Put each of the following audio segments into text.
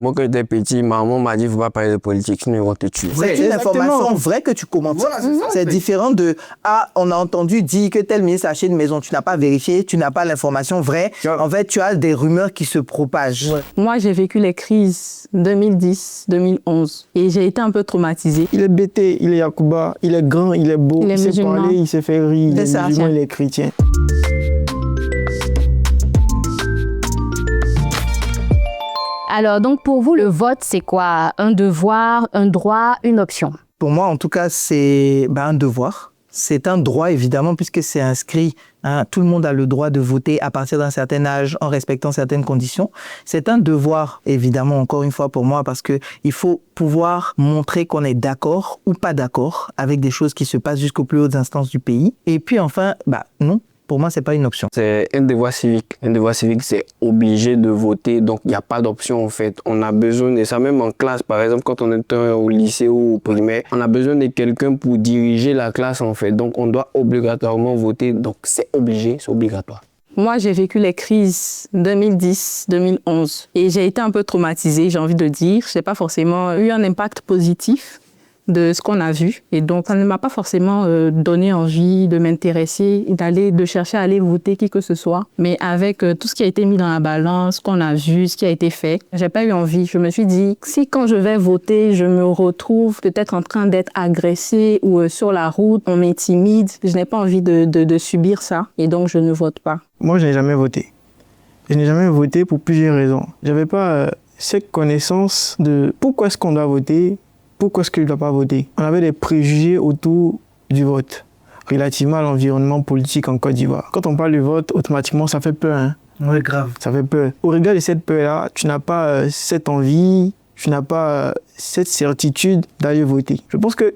Moi, quand j'étais petit, maman m'a dit, il ne faut pas parler de politique, sinon ils vont te tuer. C'est une information vraie que tu commentes. Voilà, c'est différent de « Ah, on a entendu dire que tel ministre a acheté une maison. » Tu n'as pas vérifié, tu n'as pas l'information vraie. En fait, tu as des rumeurs qui se propagent. Ouais. Moi, j'ai vécu les crises 2010, 2011 et j'ai été un peu traumatisée. Il est bêté, il est Yacouba, il est grand, il est beau, il sait parler, il sait faire rire, il est musulman, il est chrétien. Alors, donc pour vous, le vote, c'est quoi? Un devoir, un droit, une option? Pour moi, en tout cas, c'est un devoir. C'est un droit, évidemment, puisque c'est inscrit. Hein, tout le monde a le droit de voter à partir d'un certain âge, en respectant certaines conditions. C'est un devoir, évidemment, encore une fois, pour moi, parce qu'il faut pouvoir montrer qu'on est d'accord ou pas d'accord avec des choses qui se passent jusqu'aux plus hautes instances du pays. Et puis enfin, non. Pour moi, ce n'est pas une option. C'est un devoir civique. Un devoir civique, c'est obligé de voter. Donc, il n'y a pas d'option, en fait. On a besoin de ça. Même en classe, par exemple, quand on est au lycée ou au primaire, on a besoin de quelqu'un pour diriger la classe, en fait. Donc, on doit obligatoirement voter. Donc, c'est obligé, c'est obligatoire. Moi, j'ai vécu les crises 2010, 2011 et j'ai été un peu traumatisée, j'ai envie de dire. Je n'ai pas forcément eu un impact positif de ce qu'on a vu. Et donc, ça ne m'a pas forcément donné envie de m'intéresser, de chercher à aller voter qui que ce soit. Mais avec tout ce qui a été mis dans la balance, ce qu'on a vu, ce qui a été fait, j'ai pas eu envie. Je me suis dit, si quand je vais voter, je me retrouve peut-être en train d'être agressée ou sur la route, on m'intimide, je n'ai pas envie de subir ça. Et donc, je ne vote pas. Moi, je n'ai jamais voté. Je n'ai jamais voté pour plusieurs raisons. Je n'avais pas cette connaissance de pourquoi est-ce qu'on doit voter. Pourquoi est-ce qu'il ne doit pas voter? On avait des préjugés autour du vote, relativement à l'environnement politique en Côte d'Ivoire. Quand on parle du vote, automatiquement, ça fait peur. Hein? Oui, grave. Ça fait peur. Au regard de cette peur-là, tu n'as pas cette envie, tu n'as pas cette certitude d'aller voter. Je pense que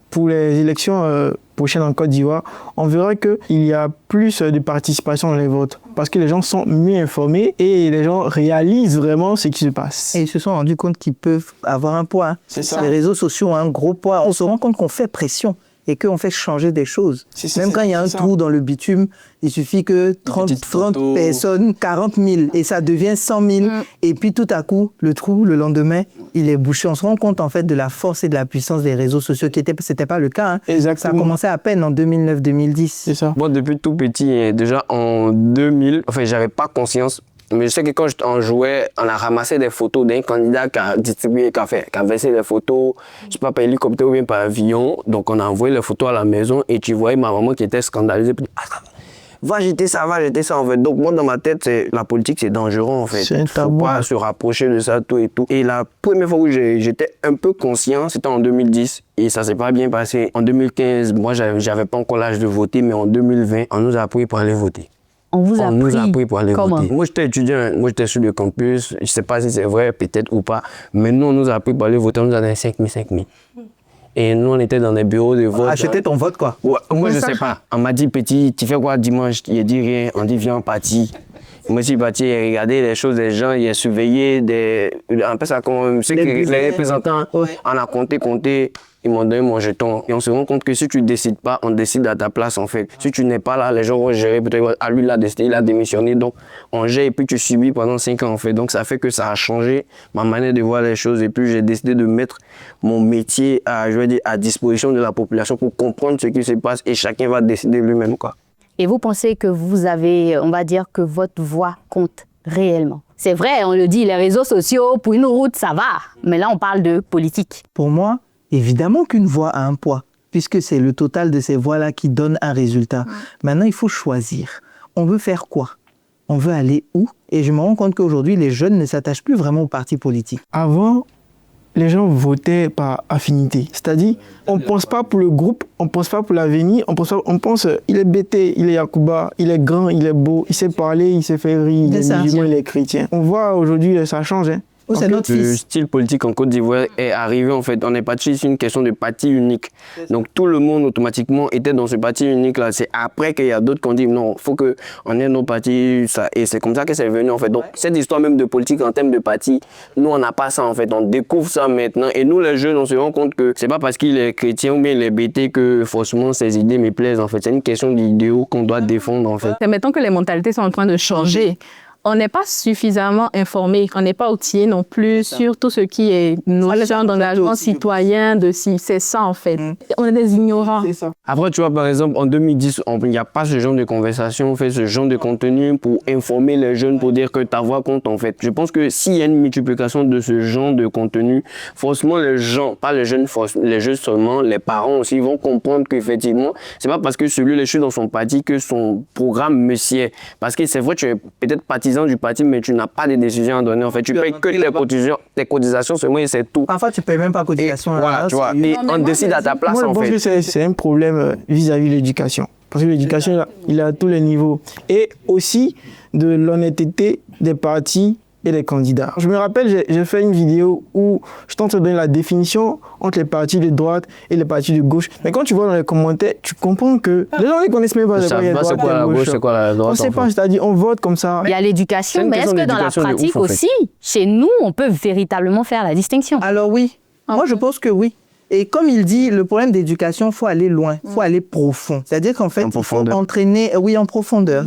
pour les élections prochaines en Côte d'Ivoire, on verra qu'il y a plus de participation dans les votes parce que les gens sont mieux informés et les gens réalisent vraiment ce qui se passe. Et ils se sont rendus compte qu'ils peuvent avoir un poids. C'est ça. Les réseaux sociaux ont un gros poids. On se rend compte qu'on fait pression et qu'on fait changer des choses. Même quand il y a un trou dans le bitume, il suffit que 30 personnes, 40 000, et ça devient 100 000. Et puis tout à coup, le trou, le lendemain, il est bouché. On se rend compte en fait de la force et de la puissance des réseaux sociaux. C'était pas le cas. Hein. Exactement. Ça a commencé à peine en 2009-2010. C'est ça. Moi, depuis tout petit, déjà en 2000, j'avais pas conscience. Mais je sais que quand on jouait, on a ramassé des photos d'un candidat qui a distribué, qui a versé des photos, je sais pas, par hélicoptère ou bien par avion. Donc, on a envoyé les photos à la maison et tu voyais ma maman qui était scandalisée. Puis, va jeter ça, en fait. Donc, moi, dans ma tête, la politique, c'est dangereux, en fait. C'est un tabou. Faut pas se rapprocher de ça, tout et tout. Et la première fois où j'étais un peu conscient, c'était en 2010. Et ça s'est pas bien passé. En 2015, moi, j'avais pas encore l'âge de voter, mais en 2020, on nous a appris pour aller voter. On nous a appris pour aller voter. Moi, j'étais étudiant, moi, j'étais sur le campus. Je ne sais pas si c'est vrai, peut-être ou pas. Mais nous, on nous a appris pour aller voter. On nous a donné 5 000. Et nous, on était dans des bureaux de vote. Acheter ton vote, quoi. Ouais, moi, je ne sais pas. On m'a dit, petit, tu fais quoi dimanche? Il a dit rien. On dit, viens, parti. Moi, je suis parti, il a regardé les choses des gens, il a surveillé un peu ça comme les représentants. Ouais. On a compté. Ils m'ont donné mon jeton. Et on se rend compte que si tu ne décides pas, on décide à ta place, en fait. Si tu n'es pas là, les gens vont gérer. Peut-être à lui, il a décidé, il a démissionné. Donc, on gère et puis tu subis pendant 5 ans, en fait. Donc, ça fait que ça a changé ma manière de voir les choses. Et puis, j'ai décidé de mettre mon métier à disposition de la population pour comprendre ce qui se passe. Et chacun va décider lui-même, quoi. Et vous pensez que vous avez, on va dire, que votre voix compte réellement? C'est vrai, on le dit, les réseaux sociaux, pour une route, ça va. Mais là, on parle de politique. Pour moi, évidemment qu'une voix a un poids, puisque c'est le total de ces voix-là qui donne un résultat. Maintenant, il faut choisir. On veut faire quoi? On veut aller où? Et je me rends compte qu'aujourd'hui, les jeunes ne s'attachent plus vraiment aux partis politiques. Avant, les gens votaient par affinité. C'est-à-dire, on ne pense pas pour le groupe, on ne pense pas pour l'avenir, on pense il est bêté, il est Yacouba, il est grand, il est beau, il sait parler, il sait faire rire, il est musulman, il est chrétien. On voit aujourd'hui, ça change. Hein. C'est notre fils. Le style politique en Côte d'Ivoire est arrivé, en fait. On est parti sur une question de parti unique. Donc, tout le monde, automatiquement, était dans ce parti unique-là. C'est après qu'il y a d'autres qui ont dit, non, il faut qu'on ait nos partis. Ça. Et c'est comme ça que c'est venu, en fait. Donc, cette histoire même de politique en termes de parti, nous, on n'a pas ça, en fait. On découvre ça maintenant. Et nous, les jeunes, on se rend compte que c'est pas parce qu'il est chrétien ou bien il est bêté que, forcément, ses idées me plaisent, en fait. C'est une question d'idéaux qu'on doit défendre, en fait. C'est maintenant que les mentalités sont en train de changer. on n'est pas suffisamment informé, on n'est pas outillé non plus sur tout ce qui est notion d'engagement citoyen, c'est ça en fait. On est des ignorants. C'est ça. Après, tu vois, par exemple, en 2010, il n'y a pas ce genre de conversation, on fait ce genre de contenu pour informer les jeunes, pour dire que ta voix compte, en fait. Je pense que s'il y a une multiplication de ce genre de contenu, forcément, les gens, pas les jeunes, les jeunes seulement, les parents aussi, vont comprendre qu'effectivement, c'est pas parce que celui-là est dans son parti que son programme me sied. Parce que c'est vrai, tu es peut-être partisan du parti, mais tu n'as pas de décisions à donner, en fait. Tu payes que tes cotisations seulement et c'est tout. Parfois, tu ne payes même pas cotisation. Voilà, tu vois. Et on décide à ta place, Moi, je en pense fait. que c'est un problème vis-à-vis de l'éducation. Parce que l'éducation, il est à tous les niveaux. Et aussi de l'honnêteté des partis et des candidats. Je me rappelle, j'ai fait une vidéo où je tente de donner la définition entre les partis de droite et les partis de gauche. Mais quand tu vois dans les commentaires, tu comprends que les gens ne connaissent même pas C'est quoi la gauche, c'est quoi la droite. On ne sait pas, c'est-à-dire on vote comme ça. Il y a l'éducation, mais est-ce que dans la pratique aussi, chez nous, on peut véritablement faire la distinction? Alors oui, moi je pense que oui. Et comme il dit, le problème d'éducation, il faut aller loin, il faut aller profond. C'est-à-dire qu'en fait, il faut entraîner, oui, en profondeur.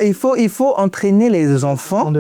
il faut entraîner les enfants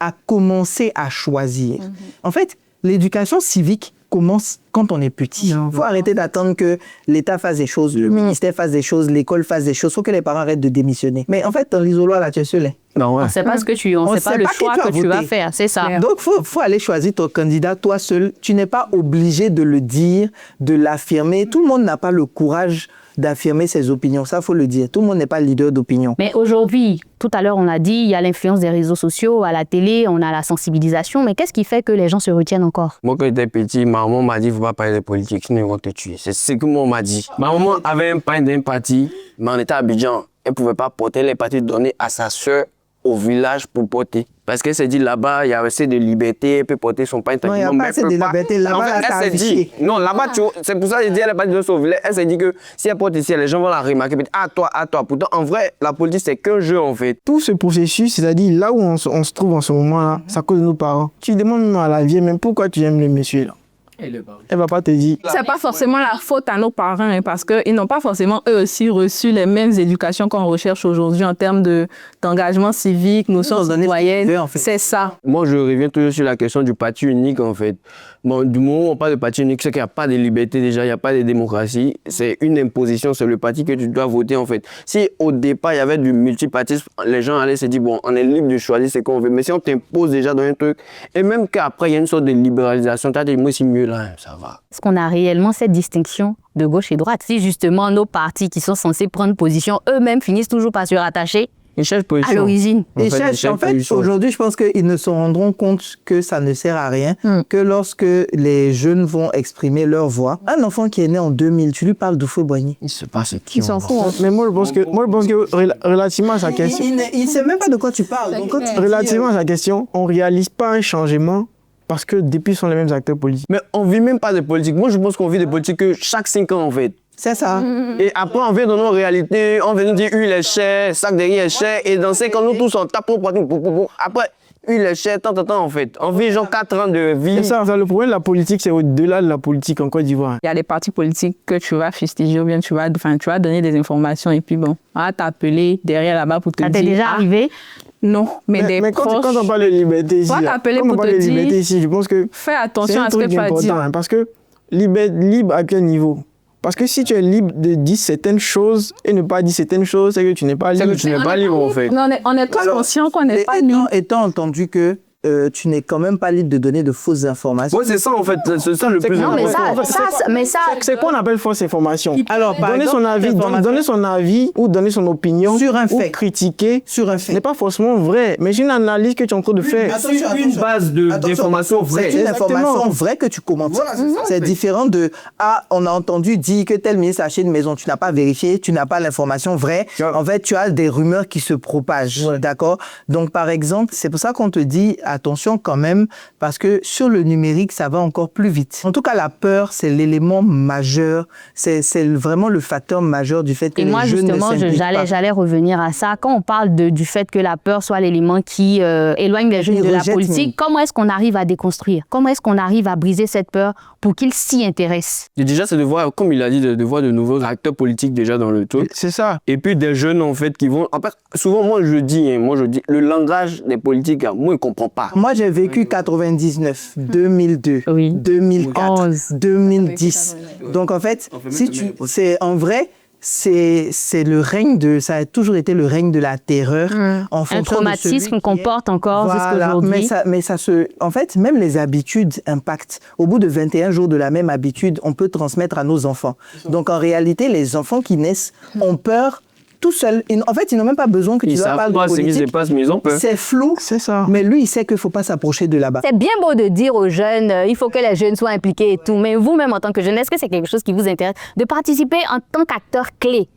à commencer à choisir. En fait, l'éducation civique commence quand on est petit. Il faut arrêter d'attendre que l'État fasse des choses, le ministère fasse des choses, l'école fasse des choses. Il faut que les parents arrêtent de démissionner. Mais en fait, dans l'isoloir, là, tu es seul. Non, ouais. On ne sait pas ce que on sait pas le choix que tu vas faire, c'est ça. Donc, faut aller choisir ton candidat toi seul. Tu n'es pas obligé de le dire, de l'affirmer. Tout le monde n'a pas le courage d'affirmer ses opinions. Ça, faut le dire. Tout le monde n'est pas leader d'opinion. Mais aujourd'hui, tout à l'heure, on a dit, il y a l'influence des réseaux sociaux, à la télé, on a la sensibilisation. Mais qu'est-ce qui fait que les gens se retiennent encore? Moi, quand j'étais petit, ma maman m'a dit, il ne faut pas parler de politique, sinon ils vont te tuer. C'est ce que moi, on m'a dit. Ma maman avait un pain d'un parti, mais on était à Abidjan. Elle ne pouvait pas porter les partis donnés à sa soeur au village pour porter. Parce qu'elle s'est dit là-bas, il y a assez de liberté, elle peut porter son pain tranquillement. Non, il n'y a pas assez de liberté. Là-bas, elle s'est dit, non, là-bas, c'est pour ça que je dis, elle n'est pas de son village. Elle s'est dit que si elle porte ici, les gens vont la remarquer. À toi. Pourtant, en vrai, la politique, c'est qu'un jeu, en fait. Tout ce processus, c'est-à-dire là où on se trouve en ce moment-là, c'est à cause de nos parents. Tu demandes même à la vieille, même pourquoi tu aimes le monsieur là. Elle va pas te dire. C'est pas forcément la faute à nos parents, hein, parce qu'ils n'ont pas forcément eux aussi reçu les mêmes éducations qu'on recherche aujourd'hui en termes d'engagement civique, notions citoyennes. En fait. C'est ça. Moi, je reviens toujours sur la question du parti unique, en fait. Bon, du moment où on parle de parti unique, c'est qu'il n'y a pas de liberté déjà, il n'y a pas de démocratie. C'est une imposition, c'est le parti que tu dois voter, en fait. Si au départ, il y avait du multipartisme, les gens allaient se dire, bon, on est libre de choisir ce qu'on veut. Mais si on t'impose déjà dans un truc, et même qu'après, il y a une sorte de libéralisation, tu as dit, moi, c'est mieux là, ça va. Est-ce qu'on a réellement cette distinction de gauche et droite? Si justement nos partis qui sont censés prendre position, eux-mêmes finissent toujours par se rattacher à l'origine. En fait, aujourd'hui, je pense qu'ils ne se rendront compte que ça ne sert à rien, que lorsque les jeunes vont exprimer leur voix. Un enfant qui est né en 2000, tu lui parles d'Oufoué-Boigny. Il se passe qui s'en fout. Mais moi, je pense que relativement à sa question... Il ne sait même pas de quoi tu parles. Donc, relativement à sa question, on ne réalise pas un changement parce que depuis, ce sont les mêmes acteurs politiques. Mais on ne vit même pas de politique. Moi, je pense qu'on vit de politique que chaque 5 ans, en fait. C'est ça. Et après, on vient dans nos réalités, on vient nous dire huile est chère, sac de riz est cher, et dans 5 ans, nous tous, on tape pour pratique. Après, huile est chère, tant, en fait. On vit genre 4 ans de vie. C'est ça, le problème de la politique, c'est au-delà de la politique en Côte d'Ivoire. Il y a des partis politiques que tu vas fustiger ou bien tu vas donner des informations et puis bon, on va t'appeler derrière là-bas pour te dire. Ça t'est déjà arrivé? Non, mais quand on parle de liberté ici, je pense que fais attention à ce que tu vas dire. Parce que libre à quel niveau? Parce que si tu es libre de dire certaines choses et ne pas dire certaines choses, c'est que tu n'es pas libre. C'est que tu n'es pas libre, en fait. On est tous conscients qu'on n'est pas libre. Étant entendu que tu n'es quand même pas libre de donner de fausses informations. Oui, c'est ça, en fait. C'est ça le plus important. Mais ça, c'est quoi on appelle fausse information? Alors, donner son avis ou donner son opinion sur un fait, ou critiquer sur un fait n'est pas forcément vrai, mais c'est une analyse que tu es en train de faire. C'est une base d'information vraie. C'est une information vraie que tu commentes. Voilà, c'est différent de on a entendu dire que tel ministre a acheté une maison. Tu n'as pas vérifié, tu n'as pas l'information vraie. En fait, tu as des rumeurs qui se propagent. D'accord? Donc, par exemple, c'est pour ça qu'on te dit attention quand même, parce que sur le numérique, ça va encore plus vite. En tout cas, la peur, c'est l'élément majeur, c'est vraiment le facteur majeur du fait que Et les moi, jeunes justement, ne s'impliquent pas. j'allais revenir à ça. Quand on parle du fait que la peur soit l'élément qui éloigne les jeunes Ils de la rejettent, politique, comment est-ce qu'on arrive à déconstruire? Comment est-ce qu'on arrive à briser cette peur pour qu'ils s'y intéressent? Et déjà, c'est de voir, comme il a dit, de voir de nouveaux acteurs politiques déjà dans le truc. C'est ça. Et puis des jeunes, en fait, qui vont... En fait, souvent, moi, je dis, le langage des politiques, moi, je ne comprends pas. Moi, j'ai vécu 99, 2002, Oui. 2004, 11. 2010. Donc, en fait, c'est en vrai, c'est le règne de... Ça a toujours été le règne de la terreur. En Un fonction de traumatisme celui qu'on qui est- porte encore jusqu'à Voilà, aujourd'hui. mais ça se... En fait, même les habitudes impactent. Au bout de 21 jours de la même habitude, on peut transmettre à nos enfants. Donc, en réalité, les enfants qui naissent ont peur tout seuls. En fait, ils n'ont même pas besoin que tu Ils leur savent parles pas de ce qui se politique. passe, mais ils ont peur. C'est flou, C'est ça. mais lui, il sait qu'il ne faut pas s'approcher de là-bas. C'est bien beau de dire aux jeunes, il faut que les jeunes soient impliqués et tout, mais vous-même en tant que jeune, est-ce que c'est quelque chose qui vous intéresse de participer en tant qu'acteur clé,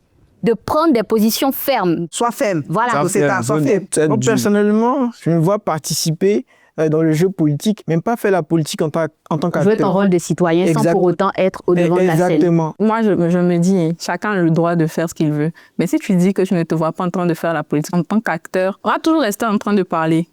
de prendre des positions fermes? Sois ferme. Voilà. C'est ça, sois ferme. Moi, personnellement, je me vois participer dans le jeu politique, même pas faire la politique en tant Jouer ton qu'acteur. rôle de citoyen sans Exact. pour autant être au devant de la scène. Exactement. Moi, je me dis, chacun a le droit de faire ce qu'il veut. Mais si tu dis que tu ne te vois pas en train de faire la politique en tant qu'acteur, on va toujours rester en train de parler.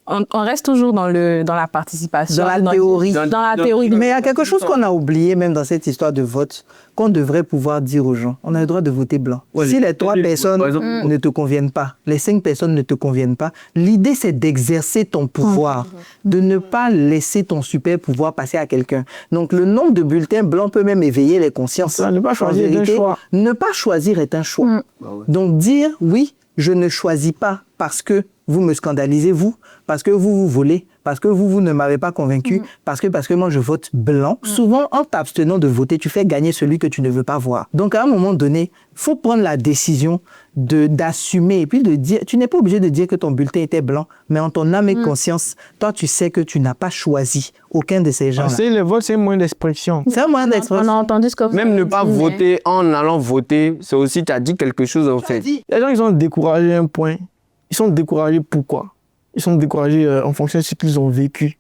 On reste toujours dans la participation. Dans la théorie. Dans la théorie. Mais il y a quelque chose qu'on a oublié même dans cette histoire de vote, qu'on devrait pouvoir dire aux gens. On a le droit de voter blanc. Ouais, Si les 3 personnes par exemple, ne te conviennent pas, les 5 personnes ne te conviennent pas, l'idée c'est d'exercer ton pouvoir, de ne pas laisser ton super pouvoir passer à quelqu'un. Donc le nombre de bulletins blancs peut même éveiller les consciences. Ça, ne pas En choisir est un vérité, choix. Ne pas choisir est un choix. Donc dire oui, je ne choisis pas parce que vous me scandalisez, vous, parce que vous volez, parce que vous ne m'avez pas convaincu, parce que moi je vote blanc. Souvent, en t'abstenant de voter, tu fais gagner celui que tu ne veux pas voir. Donc à un moment donné, il faut prendre la décision d'assumer et puis de dire, tu n'es pas obligé de dire que ton bulletin était blanc, mais en ton âme et conscience, toi tu sais que tu n'as pas choisi aucun de ces gens-là. Le vote, c'est un moyen d'expression. C'est un moyen On d'expression. a entendu ce que vous même avez ne pas dit, mais- voter en allant voter, c'est aussi, tu as dit quelque chose, en fait. Les gens, ils sont découragés à un point. Ils sont découragés pourquoi? Ils sont découragés en fonction de ce qu'ils ont vécu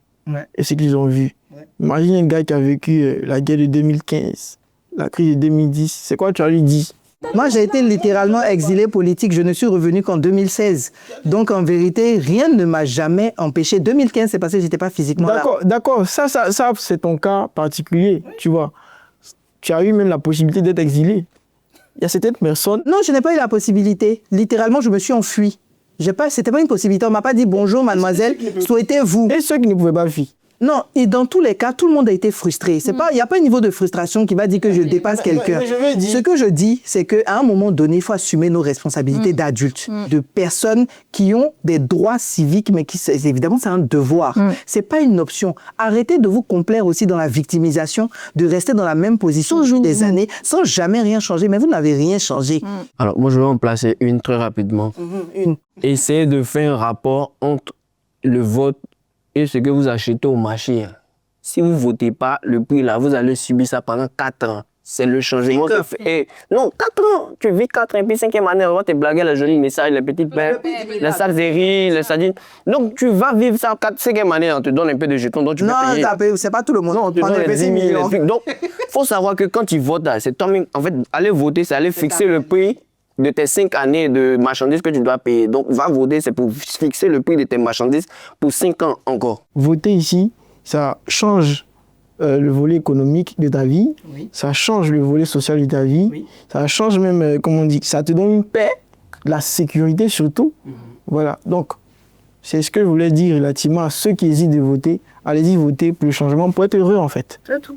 et ce qu'ils ont vu. Imagine un gars qui a vécu la guerre de 2015, la crise de 2010. C'est quoi tu as lui dit? Moi, j'ai été littéralement exilé politique. Je ne suis revenu qu'en 2016. Donc, en vérité, rien ne m'a jamais empêché. 2015, c'est parce que je n'étais pas physiquement là. D'accord. Ça, c'est ton cas particulier, tu vois. Tu as eu même la possibilité d'être exilé. Il y a certaines personnes... Non, je n'ai pas eu la possibilité. Littéralement, je me suis enfui. C'était pas une possibilité. On m'a pas dit bonjour, mademoiselle, souhaitez-vous. Et ceux qui ne pouvaient pas fuir. Non, et dans tous les cas, tout le monde a été frustré. Il n'y a pas un niveau de frustration qui va dire que je dépasse quelqu'un. mais je veux dire- Ce que je dis, c'est qu'à un moment donné, il faut assumer nos responsabilités d'adultes, de personnes qui ont des droits civiques, mais qui, évidemment, c'est un devoir. C'est pas une option. Arrêtez de vous complaire aussi dans la victimisation, de rester dans la même position depuis des années, sans jamais rien changer. Mais vous n'avez rien changé. Alors, moi, je vais en placer une très rapidement. Une. Essayez de faire un rapport entre le vote et ce que vous achetez au marché. Hein. Si vous ne votez pas, le prix là, vous allez subir ça pendant 4 ans. C'est le changement que fait. Non, 4 ans. Tu vis 4 ans, puis 5e année, on va te blaguer les jolis messages, les petites pains, les salseries, les sardines. Donc, tu vas vivre ça 5e année, on te donne un peu de jetons, donc tu Non, peux payer. c'est pas tout le monde. Non, on te On donne est les 10 000, millions. les trucs. Donc, il faut savoir que quand tu votes, là, c'est toi-même. En fait, aller voter, c'est aller fixer le prix de tes 5 années de marchandises que tu dois payer. Donc, va voter, c'est pour fixer le prix de tes marchandises pour 5 ans encore. Voter ici, ça change le volet économique de ta vie, ça change le volet social de ta vie, ça change même, comment on dit, ça te donne une paix, la sécurité surtout. Voilà, donc c'est ce que je voulais dire relativement à ceux qui hésitent de voter. Allez-y voter pour le changement, pour être heureux en fait. C'est tout.